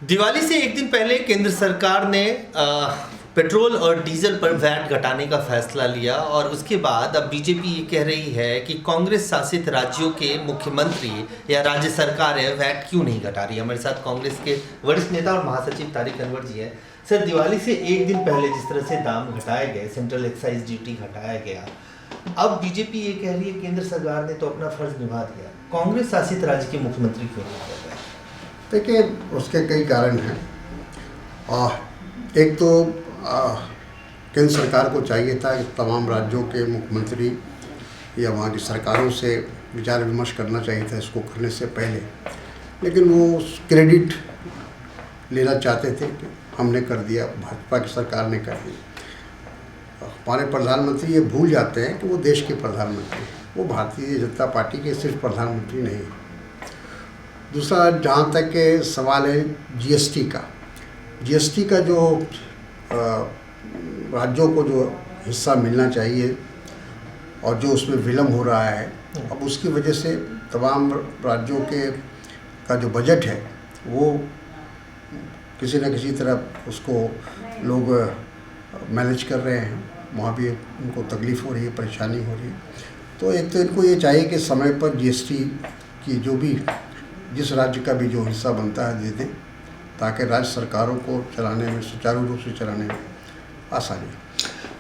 दिवाली से एक दिन पहले केंद्र सरकार ने पेट्रोल और डीजल पर वैट घटाने का फैसला लिया और उसके बाद अब बीजेपी ये कह रही है कि कांग्रेस शासित राज्यों के मुख्यमंत्री या राज्य सरकारें वैट क्यों नहीं घटा रही। हमारे साथ कांग्रेस के वरिष्ठ नेता और महासचिव तारिक अनवर जी हैं। सर, दिवाली से एक दिन पहले जिस तरह से दाम घटाए गए, सेंट्रल एक्साइज ड्यूटी घटाया गया, अब बीजेपी ये कह रही है केंद्र सरकार ने तो अपना फर्ज निभा दिया, कांग्रेस शासित राज्य के मुख्यमंत्री क्यों नहीं कर रहे? देखिए, उसके कई कारण हैं। एक तो केंद्र सरकार को चाहिए था कि तमाम राज्यों के मुख्यमंत्री या वहाँ की सरकारों से विचार विमर्श करना चाहिए था इसको करने से पहले, लेकिन वो क्रेडिट लेना चाहते थे कि हमने कर दिया, भाजपा की सरकार ने कर दिया। हमारे प्रधानमंत्री ये भूल जाते हैं कि वो देश के प्रधानमंत्री हैं, वो भारतीय जनता पार्टी के सिर्फ प्रधानमंत्री नहीं हैं। दूसरा, जहाँ तक के सवाल है जीएसटी का जो राज्यों को जो हिस्सा मिलना चाहिए और जो उसमें विलम्ब हो रहा है, अब उसकी वजह से तमाम राज्यों का जो बजट है वो किसी न किसी तरह उसको लोग मैनेज कर रहे हैं, वहाँ भी उनको तकलीफ़ हो रही है, परेशानी हो रही है। तो एक तो इनको ये चाहिए कि समय पर जीएसटी की जो भी जिस राज्य का भी जो हिस्सा बनता है दे दें, ताकि राज्य सरकारों को चलाने में, सुचारू रूप से चलाने में आसानी।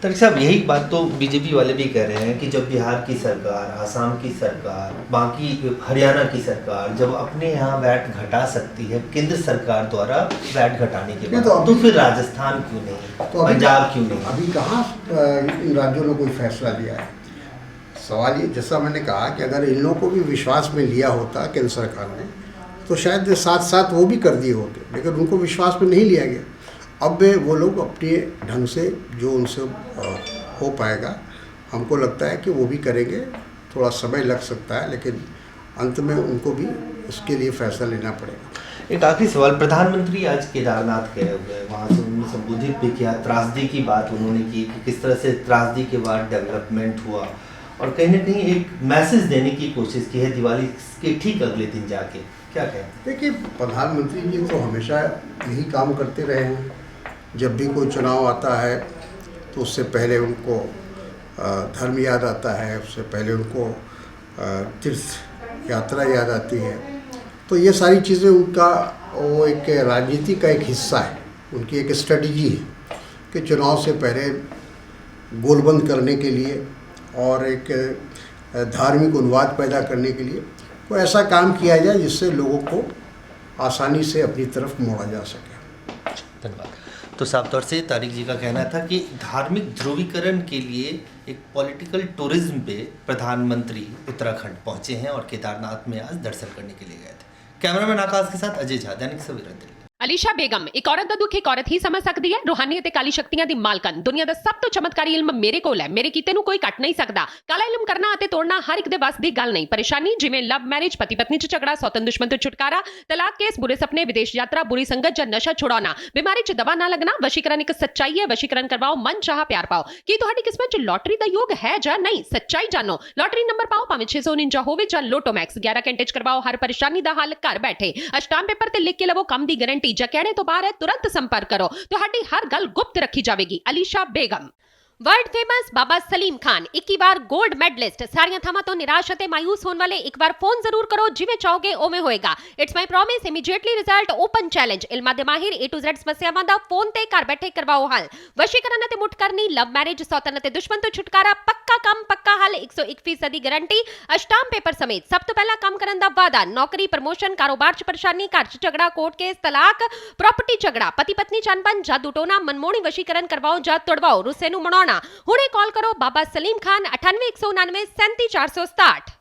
तारिक साहब, यही बात तो बीजेपी वाले भी कह रहे हैं कि जब बिहार की सरकार, आसाम की सरकार, बाकी हरियाणा की सरकार जब अपने यहाँ वैट घटा सकती है केंद्र सरकार द्वारा वैट घटाने के बाद, तो फिर राजस्थान क्यों नहीं, तो पंजाब क्यों नहीं? अभी कहाँ इन राज्यों ने कोई फैसला लिया है। सवाल ये, जैसा मैंने कहा कि अगर इन लोगों को भी विश्वास में लिया होता केंद्र सरकार ने, तो शायद साथ साथ वो भी कर दिए होते, लेकिन उनको विश्वास में नहीं लिया गया। अब वो लोग अपने ढंग से जो उनसे हो पाएगा, हमको लगता है कि वो भी करेंगे। थोड़ा समय लग सकता है, लेकिन अंत में उनको भी उसके लिए फैसला लेना पड़ेगा। एक आखिरी सवाल, प्रधानमंत्री आज केदारनाथ गए हुए, वहाँ से उन्होंने संबोधित भी किया, त्रासदी की बात उन्होंने की कि किस तरह से त्रासदी के बाद डेवलपमेंट हुआ, और कहीं ना कहीं एक मैसेज देने की कोशिश की है दिवाली के ठीक अगले दिन जाके। क्या कहें? देखिए, प्रधानमंत्री जी तो हमेशा यही काम करते रहे हैं। जब भी कोई चुनाव आता है तो उससे पहले उनको धर्म याद आता है, उससे पहले उनको तीर्थ यात्रा याद आती है। तो ये सारी चीज़ें उनका वो एक राजनीति का एक हिस्सा है, उनकी एक स्ट्रेटजी है कि चुनाव से पहले गोलबंद करने के लिए और एक धार्मिक उन्माद पैदा करने के लिए कोई ऐसा काम किया जाए जिससे लोगों को आसानी से अपनी तरफ मोड़ा जा सके। धन्यवाद। तो साफ तौर से तारिक जी का कहना था कि धार्मिक ध्रुवीकरण के लिए एक पॉलिटिकल टूरिज्म पे प्रधानमंत्री उत्तराखंड पहुंचे हैं और केदारनाथ में आज दर्शन करने के लिए गए थे। कैमरामैन आकाश के साथ अजय झा, दैनिक सवेरा दिल्ली। ਅਲੀਸ਼ਾ ਬੇਗਮ ਇੱਕ ਔਰਤ ਦਾ ਦੁੱਖ ਇੱਕ ਔਰਤ ਹੀ ਸਮਝ ਸਕਦੀ ਹੈ। ਰੂਹਾਨੀ ਅਤੇ ਕਾਲੀ ਸ਼ਕਤੀਆਂ ਦੀ ਮਾਲਕਨ, ਦੁਨੀਆ ਦਾ ਸਭ ਤੋਂ ਚਮਤਕਾਰੀ ਇਲਮ ਮੇਰੇ ਕੋਲ ਹੈ। ਮੇਰੇ ਕੀਤੇ ਨੂੰ ਕੋਈ ਕੱਟ ਨਹੀਂ ਸਕਦਾ। ਕਾਲਾ ਇਲਮ ਕਰਨਾ ਅਤੇ ਤੋੜਨਾ ਹਰ ਇੱਕ ਦੇ ਵੱਸ ਦੀ ਗੱਲ ਨਹੀਂ। ਪਰੇਸ਼ਾਨੀ ਜਿਵੇਂ ਲਵ ਮੈਰਿਜ, ਪਤੀ ਪਤਨੀ 'ਚ ਝਗੜਾ, ਸੌਤਨ ਦੁਸ਼ਮਣ ਤੋਂ ਛੁਟਕਾਰਾ, ਤਲਾਕ ਕੇਸ, ਬੁਰੇ ਸੁਪਨੇ, ਵਿਦੇਸ਼ ਯਾਤਰਾ, ਬੁਰੀ ਸੰਗਤ ਜਾਂ ਨਸ਼ਾ ਛੁਡਾਉਣਾ, ਬਿਮਾਰੀ 'ਚ ਦਵਾ ਨਾ ਲੱਗਣਾ। ਵਸ਼ੀਕਰਨ ਇੱਕ ਸੱਚਾਈ ਹੈ। ਵਸ਼ੀਕਰਨ ਕਰਵਾਓ, ਮਨ ਚਾਹਾ ਪਿਆਰ ਪਾਓ। ਕੀ ਤੁਹਾਡੀ ਕਿਸਮਤ 'ਚ ਲੋਟਰੀ ਦਾ ਯੋਗ ਹੈ ਜਾਂ ਨਹੀਂ? ਸੱਚਾਈ ਜਾਣੋ। ਲੋਟਰੀ ਨੰਬਰ ਪਾਓ, ਭਾਵੇਂ 649 ਹੋਵੇ ਜਾਂ ਲੋਟੋ ਮੈਕਸ। 11 ਘੰਟੇ 'ਚ ਕਰਵਾਓ ਹਰ ਪਰੇਸ਼ਾਨੀ ਦਾ ਹੱਲ ਘਰ ਬੈਠੇ। ਅਸ਼ਟਾਮ ਪੇਪਰ ਤੇ ਲਿਖ ਕੇ ਲਵੋ ਕੰਮ ਦੀ ਗਾਰੰਟੀ। ਜਾਂ ਕਹਿਣੇ ਤੋਂ ਬਾਹਰ तुरंत संपर्क करो, ਤੁਹਾਡੀ ਹਰ ਗੱਲ ਗੁਪਤ ਰੱਖੀ ਜਾਵੇਗੀ। ਅਲੀਸ਼ਾ ਬੇਗਮ। वर्ल्ड फेमस बाबा सलीम खान 21 बार गोल्ड मेडलिस्ट। सारियां थावां तो निराश ਅਤੇ ਮਾਯੂਸ ਹੋਣ ਵਾਲੇ ਇੱਕ ਵਾਰ ਫੋਨ ਜ਼ਰੂਰ ਕਰੋ, ਜਿਵੇਂ ਚਾਹੋਗੇ ਉਵੇਂ ਹੋਏਗਾ। It's my promise, immediately result, open challenge. ਇਲਮਾਂ ਦੇ ਮਾਹਿਰ A to Z ਸਮੱਸਿਆਵਾਂ ਦਾ ਫੋਨ ਤੇ ਘਰ ਬੈਠੇ ਕਰਵਾਓ ਹੱਲ। ਵਸ਼ੀਕਰਨ ਅਤੇ ਮੁੱਠ ਕਰਨੀ, ਲਵ ਮੈਰਿਜ, ਸੌਤਨ ਅਤੇ ਦੁਸ਼ਮਣ ਤੋਂ ਛੁਟਕਾਰਾ, ਪੱਕਾ ਕੰਮ, ਪੱਕਾ ਹੱਲ, 101% ਦੀ ਗਾਰੰਟੀ, ਅਸ਼ਟਾਮ ਪੇਪਰ ਸਮੇਤ। ਸਭ ਤੋਂ ਪਹਿਲਾਂ ਕੰਮ ਕਰਨ ਦਾ ਵਾਅਦਾ, ਨੌਕਰੀ, ਪ੍ਰਮੋਸ਼ਨ, ਕਾਰੋਬਾਰ 'ਚ ਪਰੇਸ਼ਾਨੀ, ਘਰ 'ਚ ਝਗੜਾ, ਕੋਰਟ ਕੇਸ, ਤਲਾਕ, ਪ੍ਰਾਪਰਟੀ ਝਗੜਾ, ਪਤੀ ਪਤਨੀ 'ਚ ਅਣਬਣ, ਜਾਦੂ ਟੋਨਾ, ਮਨਮੋਹਣੀ ਵਸ਼ੀਕਰਨ ਕਰਵਾਓ ਜਾਂ ਤੁੜਵਾਓ, ਰੁੱਸੇ ਨੂੰ ਮਨਾਉਣਾ। ਹੁਣੇ कॉल करो बाबा सलीम खान 98 199 37 467।